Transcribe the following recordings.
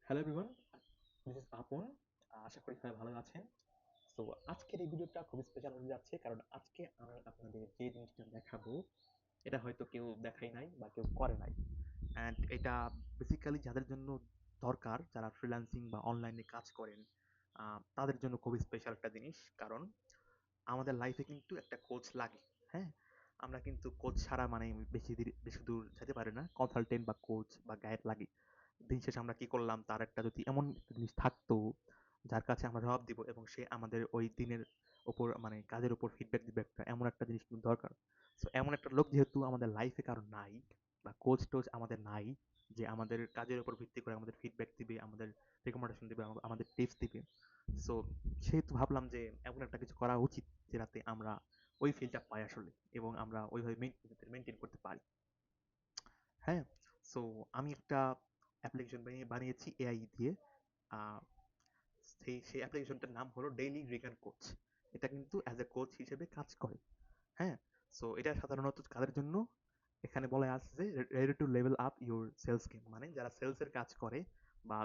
Hello everyone, this is আপন। আশা করি সবাই ভালো আছেন। সো আজকের এই ভিডিওটা খুবই স্পেশাল হতে যাচ্ছে, কারণ আজকে আমি আপনাদের যে জিনিসটা দেখাবো এটা হয়তো কেউ দেখাই নাই বা কেউ করে নাই। অ্যান্ড এটা বেসিক্যালি যাদের জন্য দরকার, যারা ফ্রিল্যান্সিং বা অনলাইনে কাজ করেন, তাদের জন্য খুবই স্পেশাল একটা জিনিস। কারণ আমাদের লাইফে কিন্তু একটা কোচ লাগে। হ্যাঁ, আমরা কিন্তু কোচ ছাড়া মানে বেশি দূর যেতে পারি না। কনসালটেন্ট বা কোচ বা গাইড লাগে। দিন শেষে আমরা কি করলাম তার একটা যদি এমন একটা জিনিস থাকতো যার কাছে আমরা জবাব দিব এবং সে আমাদের ওই দিনের ওপর মানে কাজের উপর ফিডব্যাক দিবে, একটা এমন একটা জিনিস কিন্তু দরকার। সো এমন একটা লোক যেহেতু আমাদের লাইফে কারো নাই, বা কোচ টোচ আমাদের নাই, যে আমাদের কাজের উপর ভিত্তি করে আমাদের ফিডব্যাক দিবে, আমাদের রেকমেন্ডেশন দিবে, আমাদের টিপস দিবে। সো সেহেতু ভাবলাম যে এমন একটা কিছু করা উচিত যেটাতে আমরা ওই ফিলটা পাই আসলে, এবং আমরা ওইভাবে মেনটেন করতে পারি। হ্যাঁ, সো আমি একটা অ্যাপ্লিকেশন বানিয়েছি এআই দিয়ে। আহ, সেই অ্যাপ্লিকেশনটার নাম হলো ডেইলি রিগান কোচ। এটা কিন্তু অ্যাজ এ কোচ হিসেবে কাজ করে। হ্যাঁ, সো এটা সাধারণত কাদের জন্য, এখানে বলা আছে যে ready to level up your sales game, মানে যারা সেলসের কাজ করে বা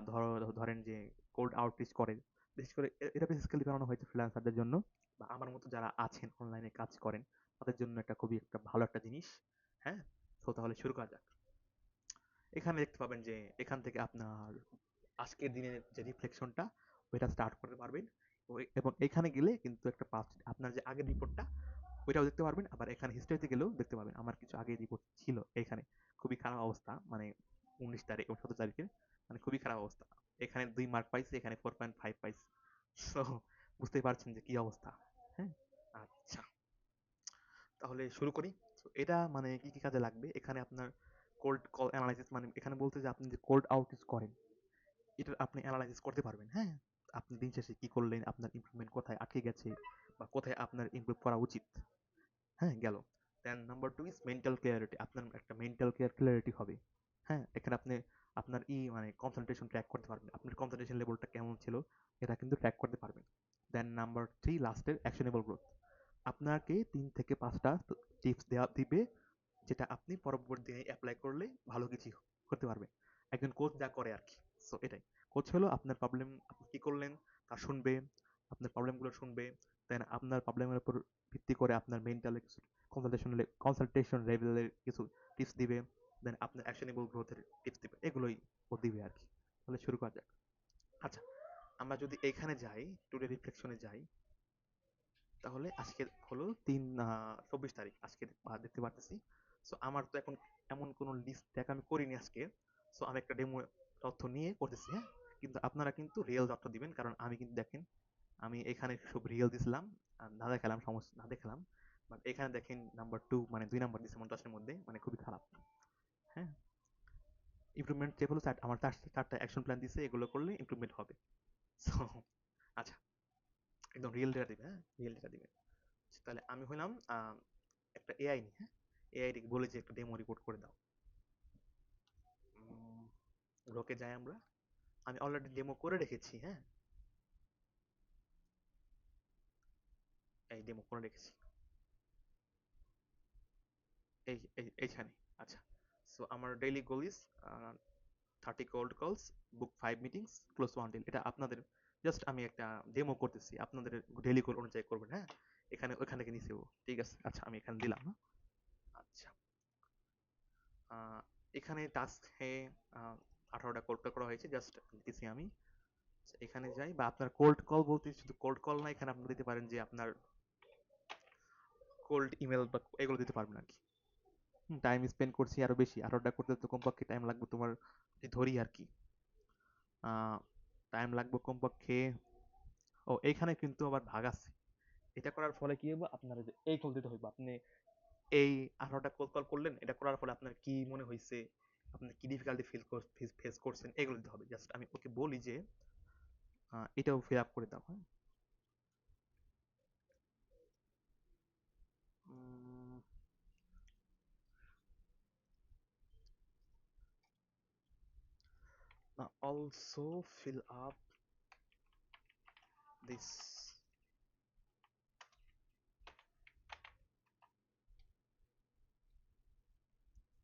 ধরেন যে কোল্ড আউটরিচ করে। বিশেষ করে এটা বেসিক্যালি বানানো হয়েছে ফ্রিল্যান্সারদের জন্য, বা আমার মতো যারা আছেন অনলাইনে কাজ করেন তাদের জন্য একটা খুবই একটা ভালো একটা জিনিস। হ্যাঁ, সো তাহলে শুরু করা যাক। এখানে দেখতে পাবেন যে এখান থেকে আপনার আজকের দিনের যে রিফ্লেকশনটা ওইটা স্টার্ট করতে পারবেন। এবং এখানে গেলে কিন্তু একটা পাস্ট আপনার যে আগের রিপোর্টটা ওইটাও দেখতে পারবেন। আবার এখানে হিস্ট্রিতে গেলেও দেখতে পাবেন আমার কিছু আগের রিপোর্ট ছিল এখানে। খুবই খারাপ অবস্থা, মানে 19 তারিখ এবং 17 তারিখে মানে খুবই খারাপ অবস্থা। এখানে 2 মার্ক পাইছে, এখানে 4.5 পাইছে। সো বুঝতেই পারছেন যে কি অবস্থা। হ্যাঁ, আচ্ছা, তাহলে শুরু করি। তো এটা মানে কি কি কাজে লাগবে, এখানে আপনার কোল্ড কল অ্যানালাইসিস, মানে এখানে বলতে যে আপনি যে কোল্ড আউটরিচ করেন এটা আপনি অ্যানালাইসিস করতে পারবেন। হ্যাঁ, আপনি দিন শেষে কি করলেন, আপনার ইমপ্রুভমেন্ট কোথায় আটকে গেছে বা কোথায় আপনার ইমপ্রুভ করা উচিত। হ্যাঁ, গেল। দেন নাম্বার 2 ইজ মেন্টাল ক্লিয়ারিটি। আপনার একটা মেন্টাল ক্লিয়ারিটি হবে। হ্যাঁ, এখানে আপনি আপনার মানে কনসেন্ট্রেশন ট্র্যাক করতে পারবেন, আপনার কনসেন্ট্রেশন লেভেলটা কেমন ছিল এটা কিন্তু ট্র্যাক করতে পারবেন। দেন নাম্বার 3 লাস্টের অ্যাকশনেবল গ্রোথ। আপনাকে 3 থেকে 5টা টিপস দেওয়া দিবে যেটা আপনি পরবর্তী দিনে অ্যাপ্লাই করলে ভালো কিছু করতে পারবেন। একজন কোচ যা করে আর কি। সো এটাই, কোচ হলো আপনার প্রবলেম আপনি কি করলেন তা শুনবে, আপনার প্রবলেমগুলো শুনবে, দেন আপনার প্রবলেমের উপর ভিত্তি করে আপনার মেন্টাল কিছু কনসালটেশন লেভেলের কিছু টিপস দিবে, দেন আপনার অ্যাকশনেবল গ্রোথের টিপস দিবে, এগুলোই ও দিবে আর কি। তাহলে শুরু করা যাক। আচ্ছা, আমরা যদি এখানে যাই, টুডে রিফ্লেকশনে যাই, তাহলে আজকে হলো 24 তারিখ, আজকে দেখতে পারতেছি। সো আমার তো এখন এমন কোনো লিস্ট দেখা আমি করিনি আজকে। সো আমি একটা ডেমো তথ্য নিয়ে করতেছি। হ্যাঁ, কিন্তু আপনারা কিন্তু রিয়েল তথ্য দিবেন, কারণ আমি কিন্তু দেখেন আমি এখানে সব রিয়েল দিছিলাম, আর না দেখালাম সমস্যা, না দেখালাম। বাট এখানে দেখেন নাম্বার 2 মানে 2 নাম্বার দিচ্ছে আমার 10-এর মধ্যে, মানে খুবই খারাপ। হ্যাঁ, ইমপ্রুভমেন্ট যে হলো আমার 4টা অ্যাকশন প্ল্যান দিছে, এগুলো করলে ইমপ্রুভমেন্ট হবে। সো আচ্ছা, একদম রিয়েল ডেটা দিবে। হ্যাঁ, রিয়েল ডেটা দিবে। তাহলে আমি হইলাম একটা এআই নি। হ্যাঁ, এআই বলে যে একটা ডেমো রিপোর্ট করে দাও। গ্রোকে যাই আমরা, আমি অলরেডি ডেমো করে রেখেছি। হ্যাঁ, এই ডেমো করে রেখেছি এইখানে। আচ্ছা, সো আমার ডেইলি গোল ইজ 30 কোল্ড কলস, বুক 5 মিটিংস, ক্লোজ 1 ডিল। এটা আপনাদের জাস্ট আমি একটা ডেমো করতেছি, আপনাদের ডেইলি গোল অনুযায়ী করবেন। হ্যাঁ, এখানে ওইখান থেকে নিচেও ঠিক আছে। আচ্ছা, আমি এখানে দিলাম। হ্যাঁ, আচ্ছা, এখানে টাস্কে 18টা কোল্ড কল করা হয়েছে, জাস্ট দিতেছি আমি। আচ্ছা, এখানে যাই, বা আপনার কোল্ড কল বলতে শুধু কোল্ড কল না, এখানে আপনি দিতে পারেন যে আপনার কোল্ড ইমেল বা এগুলো দিতে পারবেন আর কি। টাইম স্পেন্ড করছি আরো বেশি, আরোটা করতে তো কমপক্ষে টাইম লাগবে তোমার, যদি ধরি আর কি, টাইম লাগবে কমপক্ষে। ও, এইখানে কিন্তু আবার ভাগ আছে। এটা করার ফলে কি হবে, আপনার যে এই কল দিতে হইবে, আপনি এই 18টা কোল্ড কল করলেন, এটা করার ফলে আপনার কি মনে হয়েছে, আপনি কি ডিফিকাল্টি ফেস করছেন, এগুলো দিতে হবে। জাস্ট আমি ওকে বলি যে এটাও ফিল আপ করে দাও। হ্যাঁ, উম, also fill up this.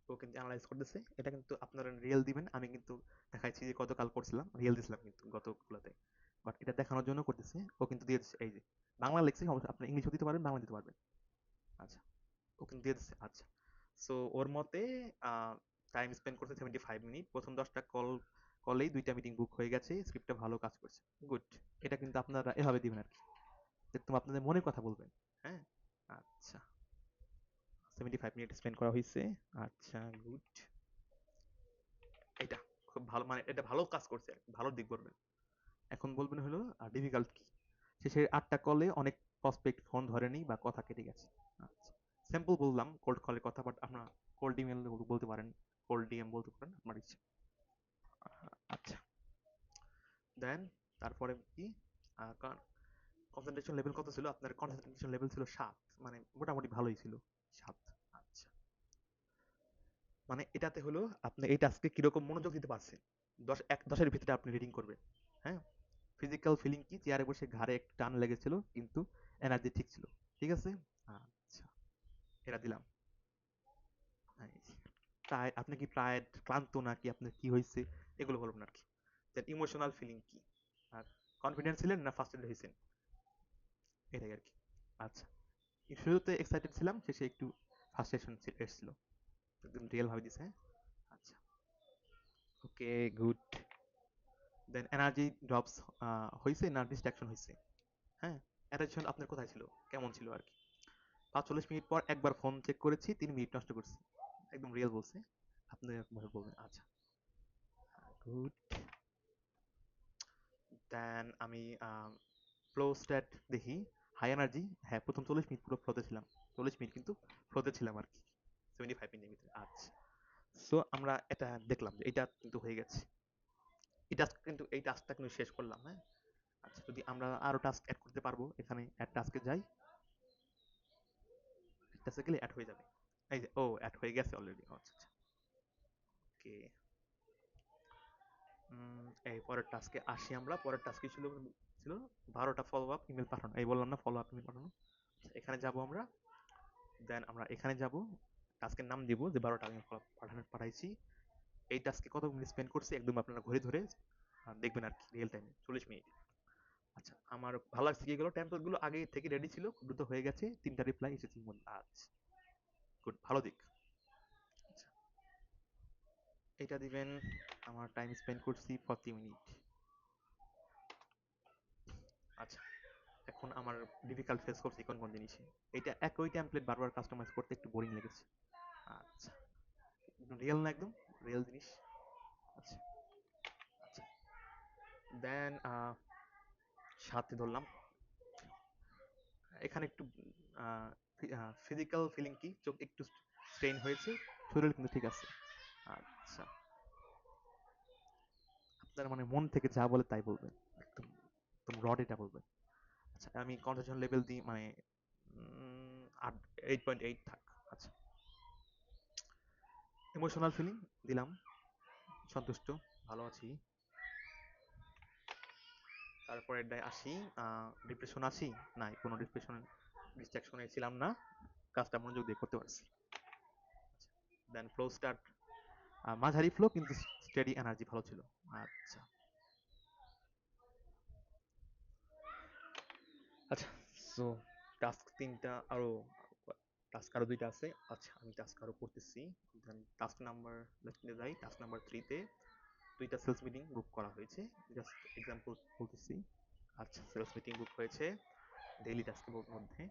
ও কিন্তু অ্যানালাইজ করতেছে। এটা কিন্তু আপনারা রিয়েল দিবেন, আমি কিন্তু দেখাইছি যে গতকাল করছিলাম, রিয়েল দিছিলাম কিন্তু গতগুলোতে, বাট এটা দেখানোর জন্য করতেছে। ও কিন্তু দিয়ে দিচ্ছে, এই যে বাংলা লিখছি, সমস্যা, আপনি ইংলিশও দিতে পারবেন, বাংলা দিতে পারবেন। আচ্ছা, ও কিন্তু দিয়ে দিচ্ছে। আচ্ছা, সো ওর মতে টাইম স্পেন্ড করতে 75 মিনিট, প্রথম 10টা কলেই 2টা মিটিং বুক হয়ে গেছে, স্ক্রিপ্টটা ভালো কাজ করছে। গুড। এটা কিন্তু আপনারা এভাবে দিবেন আর কি, একদম আপনাদের মনের কথা বলবেন। হ্যাঁ, আচ্ছা, 75 মিনিট স্পেন্ড করা হয়েছে। আচ্ছা, গুড। এটা খুব ভালো, মানে এটা ভালো কাজ করছে, ভালো দিক বলবেন। এখন বলবেন হলো ডিফিকাল্ট কি। শেষের 8টা কলে অনেক প্রসপেক্ট ফোন ধরেনি বা কথা কেটে গেছে। আচ্ছা, সিম্পল বললাম কোল্ড কলের কথা, বাট আপনারা কোল্ড ইমেল বলতে পারেন, কোল্ড ডিএম বলতে পারেন, আপনার ইচ্ছে। আচ্ছা, দেন তারপরে কি, কনসেন্ট্রেশন লেভেল কত ছিল? আপনার কনসেন্ট্রেশন লেভেল ছিল 7, মানে মোটামুটি ভালোই ছিল, 7। আচ্ছা, মানে এটাতে হলো আপনি এই টাস্কে কিরকম মনোযোগ দিতে পারছেন, 10-এর ভিতরে আপনি রিডিং করবেন। হ্যাঁ, ফিজিক্যাল ফিলিং কি, চেয়ারে বসে ঘাড়ে একটু টান লেগেছিল কিন্তু এনার্জি ঠিক ছিল। ঠিক আছে, আচ্ছা, এটা দিলাম। প্রায় আপনি কি প্রায় ক্লান্ত নাকি আপনার কি হয়েছে, এগুলো বলবেন আর কি। দেন ইমোশনাল ফিলিং কি, আর কনফিডেন্স ছিলেন না ফার্স্টেড হয়েছেন, এটাই আর কি। আচ্ছা, শুরুতে এক্সাইটেড ছিলাম, শেষে একটু ফ্রাস্ট্রেশন এসেছিল, একদম রিয়েল ভাবে দিছে। আচ্ছা, ওকে, গুড। দেন এনার্জি ড্রপস হয়েছে না ডিস্ট্রাকশন হয়েছে? হ্যাঁ, অ্যাটেনশন আপনার কোথায় ছিল, কেমন ছিল আর কি। 45 মিনিট পর একবার ফোন চেক করেছি, 3 মিনিট নষ্ট করছি, একদম রিয়েল বলছে। আপনি এরকমভাবে বলবেন। আচ্ছা, গুড। দেন আমি ফ্লো স্ট্যাট দেখি, হাই এনার্জি। হ্যাঁ, প্রথম 40 মিনিট পুরো ফ্লোতে ছিলাম, 40 মিনিট কিন্তু ফ্লোতে ছিলাম আর কি, 75 মিনিটের ভিতরে। আচ্ছা, সো আমরা এটা দেখলাম যে এটা কিন্তু হয়ে গেছে, এই টাস্কটা কিন্তু শেষ করলাম। হ্যাঁ, আচ্ছা, যদি আমরা আরো টাস্ক অ্যাড করতে পারবো, এখানে অ্যাড টাস্কে যাই, টাস্কে গেলে অ্যাড হয়ে যাবে। এই যে, ও অ্যাড হয়ে গেছে অলরেডি। আচ্ছা আচ্ছা, ওকে। এই পরের টাস্কে আসি আমরা। পরের টাস্কে ছিল ছিল 12টা ফলো আপ ইমেল পাঠানো, এই বললাম না, ফলো আপ ইমেল পাঠানো। আচ্ছা, এখানে যাব আমরা। দেন আমরা এখানে যাব, টাস্কের নাম দিব যে 12টা আমি পাঠাইছি। এই টাস্কে কত মিনিট স্পেন্ড করছি একদম আপনারা ঘড়ি ধরে দেখবেন আর কি, রিয়েল টাইমে 40 মিনিট। আচ্ছা, আমার ভালো লাগছে কি, এগুলো টেমপ্লেট গুলো আগে থেকে রেডি ছিল, খুব দ্রুত হয়ে গেছে, 3টা রিপ্লাই এসেছে। আচ্ছা, গুড, ভালো দিক। আচ্ছা, এটা দিবেন। আমার টাইম স্পেন্ড করছি 40 মিনিট। আচ্ছা, এখন আমার ডিফিকাল্ট ফেস করছি কোন কোন জিনিসে, এটা একই টেমপ্লেট বারবার কাস্টমাইজ করতে একটু বোরিং লেগেছে। আচ্ছা, রিয়েল না, একদম রিয়েল জিনিস। আচ্ছা আচ্ছা, দেন সাথে ধরলাম। এখানে একটু ফিজিক্যাল ফিলিং কি, চোখ একটু স্ট্রেন হয়েছে, শরীর কিন্তু ঠিক আছে। আচ্ছা, আপনার মানে মন থেকে যা বলে তাই বলবেন, একদম একদম রড এটা বলবেন। আচ্ছা, আমি কনভারসেশন লেভেল দিই, মানে 8.8 থাক। আচ্ছা, ইমোশনাল ফিলিং দিলাম, সন্তুষ্ট, ভালো আছি। তারপরে আসি, ডিপ্রেশন আছি, নাই কোনো ডিপ্রেশন, ডিস্ট্রাকশনে ছিলাম না, কাজটা মনোযোগ দিয়ে করতে পারছি। দেন ফ্লো স্টার্ট, মাঝারি ফ্লো কিন্তু স্টেডি এনার্জি ভালো ছিল। আচ্ছা আচ্ছা, সো টাস্ক 3টা, আরো টাস্ক আরো 2টা আছে। আচ্ছা, আমি টাস্ক আরো করতেছি। দেন টাস্ক নাম্বার, লেটতে যাই, টাস্ক নাম্বার 3-তে 2টা সেলস মিটিং বুক করা হয়েছে, জাস্ট এক্সাম্পল বলতেছি। আচ্ছা, সেলস মিটিং বুক হয়েছে ডেইলি টাস্কের মধ্যে,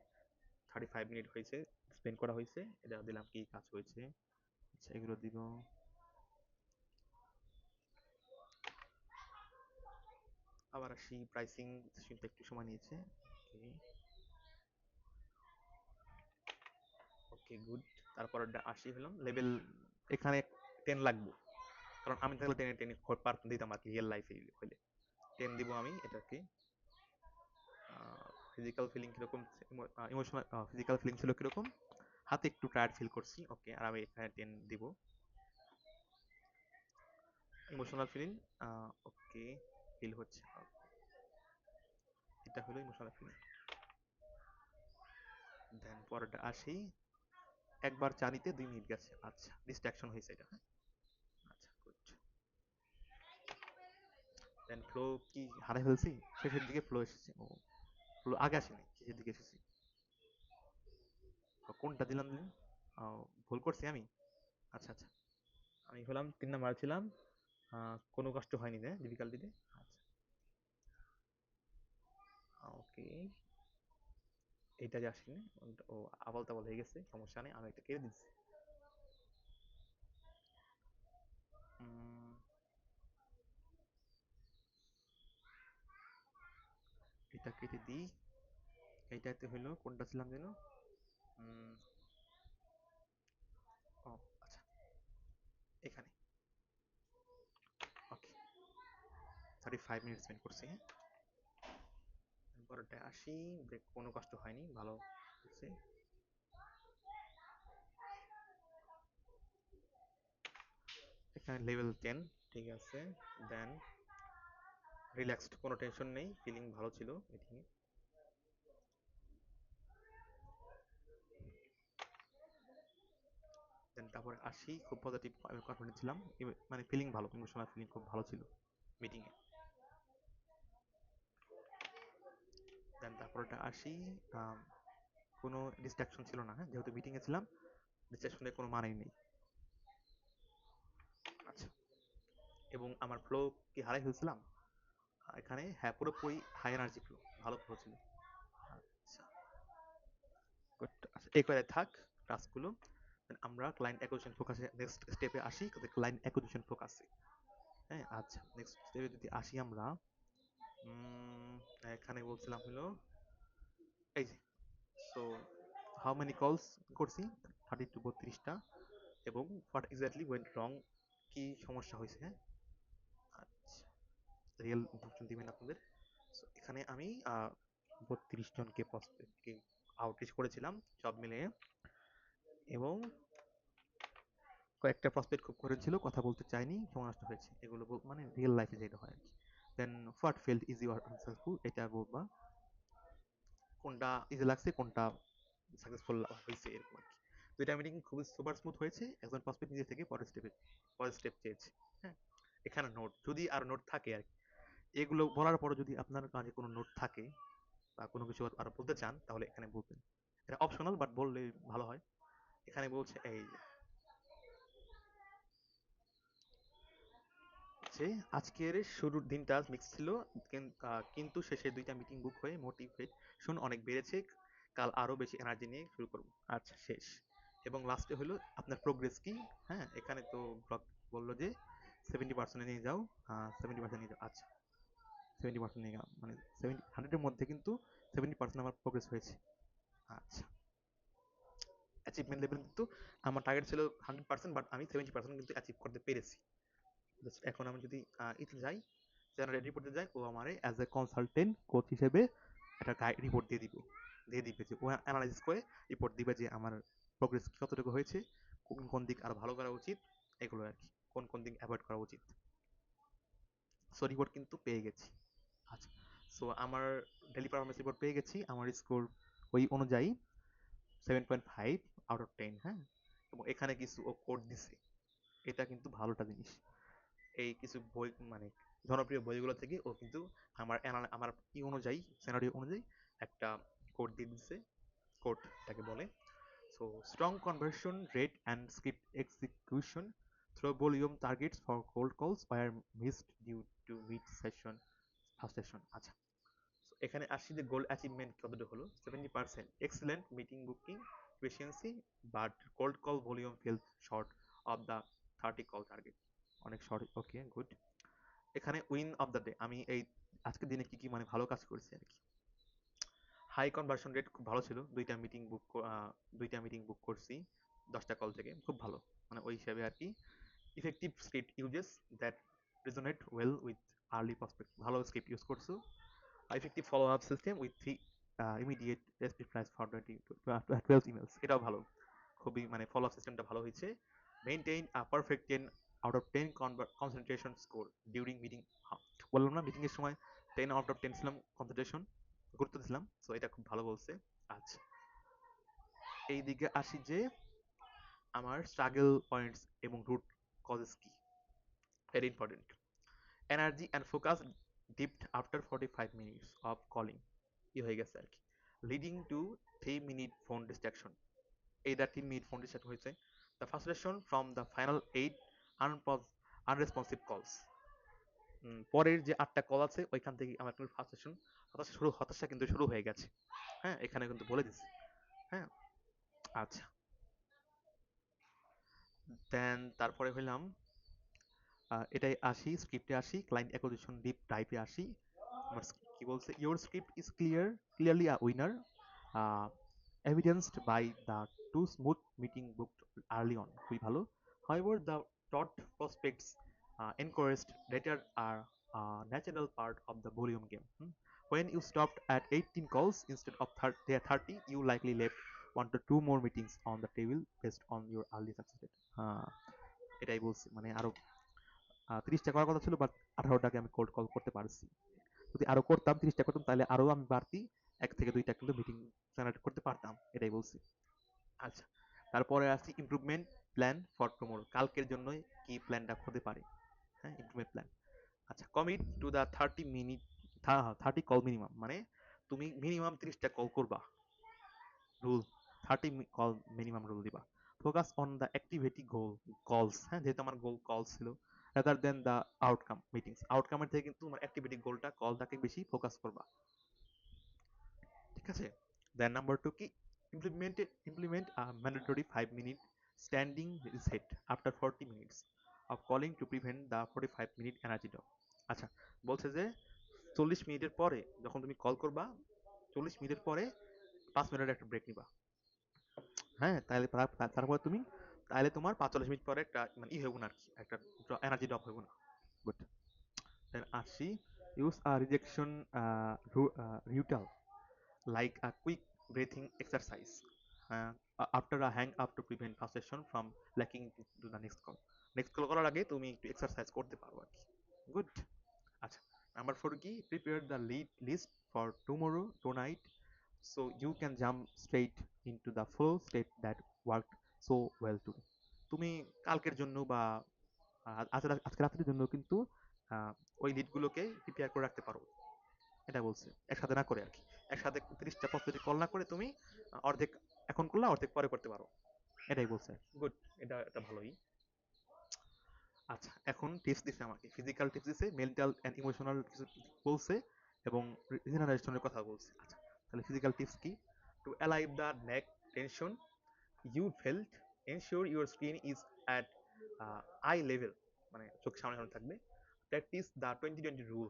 35 মিনিট হয়েছে স্পেন্ড করা হয়েছে। এটা দিলাম, কি কাজ হয়েছে। আচ্ছা, এগুলো দিব। আবার আসি, প্রাইসিং সেশনটা একটু সময় নিয়েছে। ওকে, ওকে, গুড। তারপর আসি হলাম লেভেল, এখানে 10 লাগবে, কারণ আমি তাহলে টেনে টেনে পার দিতাম আর কি, রিয়েল লাইফে হলে 10 দিব আমি এটাকে। ফিজিক্যাল ফিলিং কিরকম, ইমোশনাল ফিজিক্যাল ফিলিং ছিল কিরকম, হাতে একটু টায়ার্ড ফিল করছি, ওকে, আর আমি এখানে 10 দিব। ইমোশনাল ফিলিং, ওকে, ফিল হচ্ছে, এটা হলো ইমোশনাল ফিলিং। দেন পরেরটা আসি, একবার চা নিতে 2 মিনিট গেছে। আচ্ছা, ডিস্ট্রাকশন হয়েছে এটা, হ্যাঁ। আচ্ছা, গুড। দেন ফ্লো কি হারাই ফেলছি? শেষের দিকে ফ্লো এসেছে। ও, ফ্লো আগে আসেনি, শেষের দিকে এসেছি। কোনটা দিলাম দিলাম? ও, ভুল করছি আমি। আচ্ছা আচ্ছা, আমি হলাম 3 নাম্বার ছিলাম। কোনো কষ্ট হয়নি রে ডিফিকাল্টিতে। আচ্ছা, ওকে। এইটা যে আসেনি, ও আবল তাবল হয়ে গেছে, সমস্যা নেই, আমি একটা কেটে দিচ্ছি। উম, এটা কেটে দিই। এইটাতে হলো কোনটা ছিলাম যেন? উম, ও আচ্ছা, এখানে। ওকে, 35 মিনিট স্পেন্ড করছি, হ্যাঁ। পরেরটায় আসি। ব্রেক কোনো কষ্ট হয়নি, ভালো হচ্ছে। এখানে লেভেল 10, ঠিক আছে। দেন রিল্যাক্সড, কোনো টেনশন নেই, ফিলিং ভালো ছিল মিটিংয়ে। দেন তারপরে আসি, খুব পজিটিভ, আমি কনফিডেন্ট ছিলাম, মানে ফিলিং ভালো, ইমোশনাল ফিলিং খুব ভালো ছিল মিটিংয়ে। দেন তারপরটা আসি, আম, কোনো ডিস্ট্রাকশন ছিল না, হ্যাঁ, যেহেতু মিটিংয়ে ছিলাম, ডিস্ট্রাকশনের কোনো মানেই নেই। আচ্ছা, এবং আমার ফ্লো কি হারাই ফেলছিলাম এখানে? হ্যাঁ, পুরোপুরি হাই এনার্জি ফ্লো, ভালো ফ্লো ছিল। আচ্ছা, গুড। আচ্ছা, এই করে থাক টাস্কগুলো। আমরা ক্লায়েন্ট অ্যাকুইজিশন ফোকাসে নেক্সট স্টেপে আসি, ক্লায়েন্ট অ্যাকুইজিশন ফোকাসে। হ্যাঁ, আচ্ছা, নেক্সট স্টেপে যদি আসি আমরা, উম, এখানে বলছিলাম হলো এই যে, সো হাউ মেনি কলস করছি? 32 32টা। এবং হোয়াট এক্স্যাক্টলি ওয়েন্ট রং, কি সমস্যা হয়েছে, হ্যাঁ। আচ্ছা, রিয়েল ইনফরমেশন দিবেন আপনাদের। সো এখানে আমি 32 জনকে প্রসপেক্টকে আউটরিচ করেছিলাম সব মিলিয়ে, এবং কয়েকটা প্রসপেক্ট খুব করেছিল, কথা বলতে চাইনি, সময় নষ্ট হয়েছে, এগুলো মানে রিয়েল লাইফে যেটা হয় আর কি। Then what felt easy or unsuccessful, এটা বলবা কোনটা ইজি লাগছে, কোনটা সাকসেসফুল হয়েছে, এরকম আর কি। দুইটা মিটিং খুবই সুপার স্মুথ হয়েছে, একজন প্রসপেক্ট নিজে থেকে পরের স্টেপ চেয়েছে, হ্যাঁ। এখানে নোট, যদি আর নোট থাকে আর কি, এগুলো বলার পরে যদি আপনার কাছে কোনো নোট থাকে বা কোনো কিছু আরো বলতে চান, তাহলে এখানে বলবেন। এটা অপশনাল, বাট বললে ভালো হয়। এখানে বলছে এই যে, আজকের শুরুর দিনটা মিক্স ছিল, কিন্তু শেষে 2টা মিটিং বুক হয়ে মোটিভেশন অনেক বেড়েছে। কাল আরো বেশি এনার্জি নিয়ে শুরু করব। আচ্ছা, শেষ। এবং লাস্টে হলো আপনার প্রোগ্রেস কি, হ্যাঁ। এখানে তো ব্লক বললো যে 70% নিয়ে যাও, 70% নিয়ে যাও। আচ্ছা, 70% নিয়ে গেলাম, মানে 100-এর মধ্যে কিন্তু 70% আমার প্রোগ্রেস হয়েছে। আচ্ছা, অ্যাচিভমেন্ট লেভেল কিন্তু আমার টার্গেট ছিল 100%, বাট আমি 70% কিন্তু অ্যাচিভ করতে পেরেছি। এখন আমি যদি ইতে যাই, জেনারেল রিপোর্টে যাই, ও আমারে অ্যাজ এ কনসালটেন্ট কোচ হিসেবে একটা রিপোর্ট দিয়ে দিবে যে ও অ্যানালাইসিস করে রিপোর্ট দিবে যে আমার প্রোগ্রেস কতটুকু হয়েছে, কোন কোন দিক আরো ভালো করা উচিত, এগুলো আর কি, কোন কোন দিক অ্যাভয়েড করা উচিত। সো রিপোর্ট কিন্তু পেয়ে গেছি। আচ্ছা, সো আমার ডেলি পারফরমেন্স রিপোর্ট পেয়ে গেছি, আমার স্কোর ওই অনুযায়ী 7.5 আউট অফ 10, হ্যাঁ। এবং এখানে কিছু ও কোড দিছে, এটা কিন্তু ভালোটা জিনিস। এই কিছু বই, মানে জনপ্রিয় বইগুলো থেকে ও কিন্তু আমার অনুযায়ী, সিনারিও অনুযায়ী একটা কোড দিয়ে দিচ্ছে। কোডটাকে বলে, so strong conversion rate and script execution through volume targets for cold calls were missed due to mid session first session. আচ্ছা, এখানে আসি যে গোল অ্যাচিভমেন্ট কতটা হলো, 70%, excellent meeting booking efficiency, but cold call volume fell short of the 30 call target, অনেক short. Okay, good. এখানে win of the day, আমি এই আজকের দিনে কি কি মানে ভালো কাজ করছি আর কি। হাই কনভার্সন রেট খুব ভালো ছিল, 2টা মিটিং বুক করছি 10টা কল থেকে, খুব ভালো, মানে ওই হিসাবে আর কি। Effective script uses that resonate well with early prospect, ভালো স্ক্রিপ্ট ইউজ করছো। Effective follow up system with 3 immediate replies for 12 emails, এটাও ভালো, খুবই মানে ফলো আপ সিস্টেমটা ভালো হয়েছে। Maintain a perfect 10 out of 10 concentration score during meeting. বললাম না মিটিং এর সময় 10 আউট অফ 10 ছিলাম কনসেন্ট্রেশন, গুরুত্ব দিছিলাম, সো এটা খুব ভালো বলছে। আচ্ছা, এই দিকে আসি যে আমার স্ট্রাগল পয়েন্টস এবং রুট কজেস কি, very important. Energy and focus dipped after 45 minutes of calling, হয়ে গেছে আর কি, leading to 3 minute phone distraction. এই দ্য 3 মিনিট ফোন ডিস্ট্রাকশন হয়েছে। The frustration from the final 8 unresponsive calls, পরের যে 8টা কল আছে ওইখান থেকে আমার কিন্তু ফ্রাস্ট্রেশন, হতাশা কিন্তু শুরু হয়ে গেছে। হ্যাঁ, এখানে কিন্তু বলে দিচ্ছি। হ্যাঁ, আচ্ছা। দেন তারপরে হইলাম এটাই আসি, স্ক্রিপ্টে আসি, ক্লায়েন্ট অ্যাকুইজিশন ডিপ টাইপে আসি। আমার কি বলছে, your script is clearly a winner, evidenced by the two smooth meeting booked early on, খুবই ভালো। However the taught prospects encouraged later are a natural part of the volume game. When you stopped at 18 calls instead of 30, you likely left 1 to 2 more meetings on the table based on your early success rate. এটাই বলছি, মানে আরো 30টা করার কথা ছিল, but 18টাকে আমি cold call করতে পারছি। যদি আরো করতাম, 30টা করতাম, তাহলে আরো আমি বাড়তি 1 থেকে 2টা কিন্তু মিটিং জেনারেট করতে পারতাম, এটাই বলছি। আচ্ছা, তারপরে আসছি ইমপ্রুভমেন্ট প্ল্যান ফর টুমোরো, কালকের জন্য কি প্ল্যানটা হতে পারে। হ্যাঁ, ইমপ্রুভমেন্ট প্ল্যান। আচ্ছা, commit to the 30 minute 30 call minimum, মানে তুমি মিনিমাম 30টা কল করবা, রুল 30 কল মিনিমাম রুল দিবা। Focus on the activity goal calls, হ্যাঁ, যেহেতু আমার গোল কল ছিল, rather than the outcome meetings, আউটকামের থেকে কিন্তু তোমার অ্যাক্টিভিটি গোলটা কলটাকে বেশি ফোকাস করবা, ঠিক আছে। দেন নাম্বার 2 কি, implement a mandatory 5 minute standing reset after 40 minutes of calling to prevent the 45 minute energy drop. আচ্ছা, বলছে যে 40 মিনিটের পরে যখন তুমি কল করবা, 40 মিনিটের পরে 5 মিনিটের একটা ব্রেক নিবা। হ্যাঁ, তাহলে তারপরে তুমি, তাহলে তোমার 45 মিনিট পরে একটা মানে হইব না আর কি, একটা এনার্জি ড্রপ হইব না। গুড। দেন আসি, use a rejection rebuttal like a quick breathing exercise uh, after a hang up to prevent frustration from lacking to the next call. Next call করার আগে তুমি একটু এক্সারসাইজ করতে পারো আর কি। গুড। আচ্ছা, নাম্বার 4 কি, prepare the list for tomorrow tonight so you can jump straight into the flow state that worked so well too. তুমি কালকের জন্য বা আজকে রাত্রের জন্য কিন্তু আহ, ওই লিডগুলোকে প্রিপেয়ার করে রাখতে পারো, এটা বলছে। একসাথে না করে আর কি, একসাথে 30টা 35টা কল না করে তুমি অর্ধেক এখন করলে অর্ধেক পরে করতে পারো, এটাই বলছে। গুড, এটা এটা ভালোই। আচ্ছা, এখন টিপস দিছে আমাকে, ফিজিক্যাল টিপস দিছে, মেন্টাল অ্যান্ড ইমোশনাল কিছু বলছে, এবং রিজেনারেশনের কথা বলছে। আচ্ছা, তাহলে ফিজিক্যাল টিপস কি, to alive the neck tension you felt, ensure your screen is at eye level, মানে চোখ সামনে সামনে থাকবে। প্র্যাকটিস দ্য 20-20 রুল,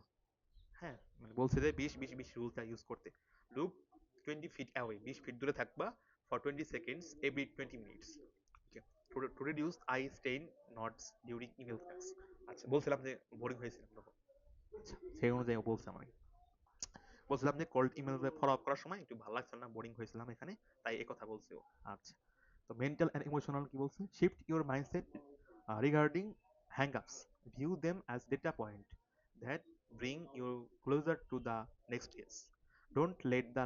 হ্যাঁ, মানে বলছে যে 20-20-20 রুলটা ইউজ করতে। লুক 20 ফিট অ্যাওয়ে, 20 ফিট দূরে থাকবা for 20 seconds every 20 minutes. Okay, to reduce eye strain knots during email class. আচ্ছা, বলছিলাম যে বোরিং হয়েছিলাম তখন। আচ্ছা, সেই অনুযায়ী বলছে আমাকে, বলছিলাম যে কোল্ড ইমেল ফলো আপ করার সময় একটু ভালো লাগছিল না, বোরিং হয়েছিলাম এখানে, তাই এই কথা বলছে ও। আচ্ছা, তো মেন্টাল অ্যান্ড ইমোশনাল কি বলছে, shift your mindset regarding hang-ups, view them as data point that bring you closer to the next case. Don't let the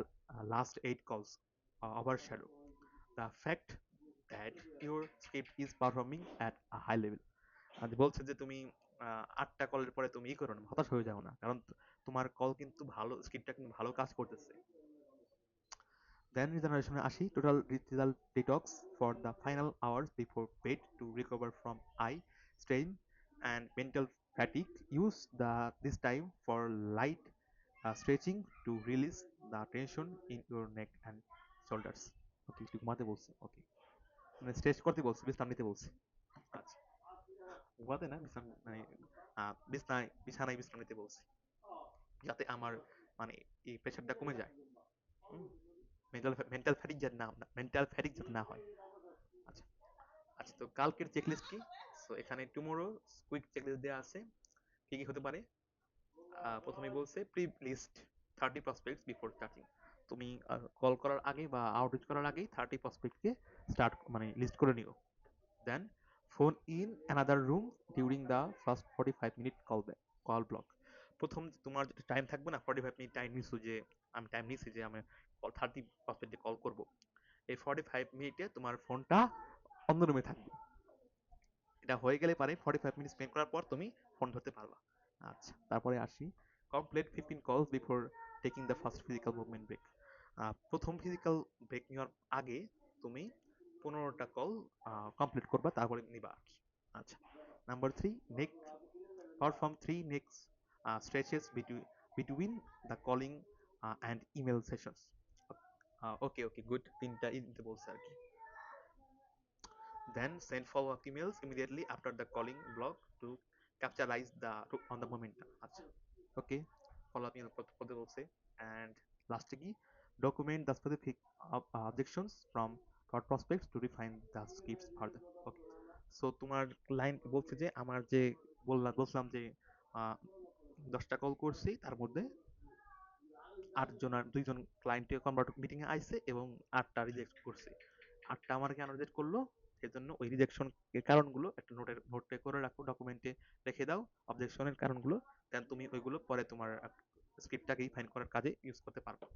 last 8 calls overshadow the fact that your script is performing at a high level. আর বলছে যে তুমি 8টা কলের পরে তুমি করো না, হতাশ হয়ে যাও না, কারণ তোমার কল কিন্তু ভালো, স্ক্রিপ্টটা কিন্তু ভালো কাজ করতেছে। দেন রিজেনারেশনে আসি, total digital detox for the final hours before bed to recover from eye strain and mental fatigue. Use this time for light stretching to release the tension in your neck and shoulders. Okay, একটু ঘুমাতে বলছে, ওকে, মানে stretch করতে বলছে, বিশ্রাম নিতে বলছে। আচ্ছা, ঘুমাতে না, বিশ্রাম মানে বিছানায় বিশ্রাম নিতে বলছে, যাতে আমার মানে এই প্রেশারটা কমে যায়, মেন্টাল ফ্যাটিক যাতে না হয়। আচ্ছা। আচ্ছা, তো কালকের চেকলিস্ট কি, সো এখানে টুমোরো কুইক চেকলিস্ট দেওয়া আছে, কি কি হতে পারে। প্রথমেই বলছে pre list 30 prospects before starting, তুমি কল করার আগে বা আউটরিচ করার আগেই 30 প্রসপেক্টকে স্টার্ট মানে লিস্ট করে নিও। Then phone in another room during the first 45 minute call block. প্রথম তোমার যেটা টাইম থাকবে না, 45 মিনিট টাইম নিছো, যে আমি টাইম নিছি যে আমি 30 প্রসপেক্টে কল করব, এই 45 মিনিটে তোমার ফোনটা অন্য রুমে থাকবে। এটা হয়ে গেলে পারে 45 মিনিট স্পেন্ড করার পর তুমি ফোন ধরতে পারবা। আচ্ছা, তারপরে আসি, complete 15 calls before taking the first physical movement break. প্রথম ফিজিক্যাল ব্রেক নেওয়ার আগে তুমি 15টা কল কমপ্লিট করবা, তারপরে নিবা আর কি। আচ্ছা, number 3, neck perform 3 next stretches between the calling and email sessions. Okay okay good, তিনটা দিতে বলছে আর কি। Then send follow-up emails immediately after the calling block to capitalize the on the momentum. আচ্ছা, ওকে, ফলো আপ ইমেল করতে বলছে। And লাস্টে কি, document the specific objections from dot prospects to refine the scripts further. Okay, so তোমার client বলছে যে আমার যে বলছিলাম যে 10টা কল করছি, তার মধ্যে 8জন আর 2জন ক্লায়েন্টে কনভার্ট মিটিংয়ে আইছে এবং 8টা রিজেক্ট করছে। 8টা আমার কেন রিজেক্ট করলো, সেজন্য ওই রিজেকশন এর কারণগুলো একটা নোটে করে রাখো, ডকুমেন্টে রেখে দাও অবজেকশনের কারণগুলো। দেন তুমি ওইগুলো পরে তোমার স্ক্রিপ্টটাকে রিফাইন করার কাজে ইউজ করতে পারবে।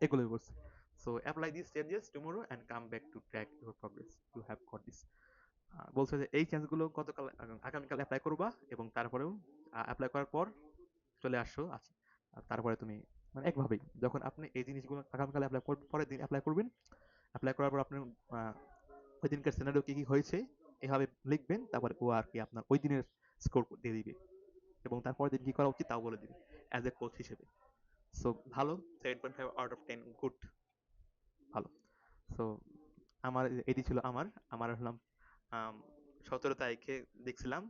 এগুলোই বলছে। So apply this changes tomorrow and come back to track your progress, you have got this. বলছে যে এই চেঞ্জগুলো গতকাল আগামীকাল অ্যাপ্লাই করবা, এবং তারপরেও অ্যাপ্লাই করার পর চলে আসো। আচ্ছা, আর তারপরে তুমি মানে একভাবেই যখন আপনি এই জিনিসগুলো আগামীকাল পরের দিন অ্যাপ্লাই করবেন, অ্যাপ্লাই করার পর আপনি ওই দিনকার সিনারিও কি কি হয়েছে এভাবে লিখবেন, তারপরে ও আর কি আপনার ওই দিনের স্কোর দিয়ে দিবে, এবং তারপরের দিন কি করা উচিত তাও বলে দিবে অ্যাজ এ কোচ হিসেবে। সো ভালো, 7.5 আউট অফ 10, গুড, ভালো। সো আমার এটি ছিল আমার আমার হলাম 17 তারিখে দেখছিলাম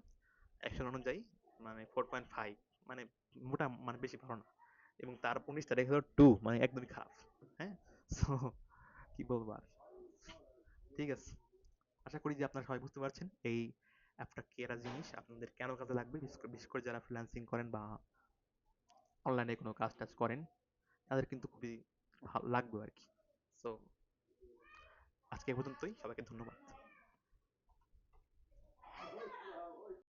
অ্যাকশন অনুযায়ী, মানে 4.5, মানে মোটা, মানে বেশি ভালো না। এবং তার 19 তারিখ হলো 2, মানে একদমই খারাপ। হ্যাঁ, সো কি বলবো আর, ঠিক আছে। আশা করি যে আপনারা সবাই বুঝতে পারছেন এই অ্যাপটা কেরা জিনিস, আপনাদের কেন কাজে লাগবে, বিশেষ করে যারা ফ্রিল্যান্সিং করেন বা অনলাইনে কোনো কাজ টাজ করেন, তাদের কিন্তু খুবই ভালো লাগবে আর কি। সো আজকে এই পর্যন্তই, সবাইকে ধন্যবাদ।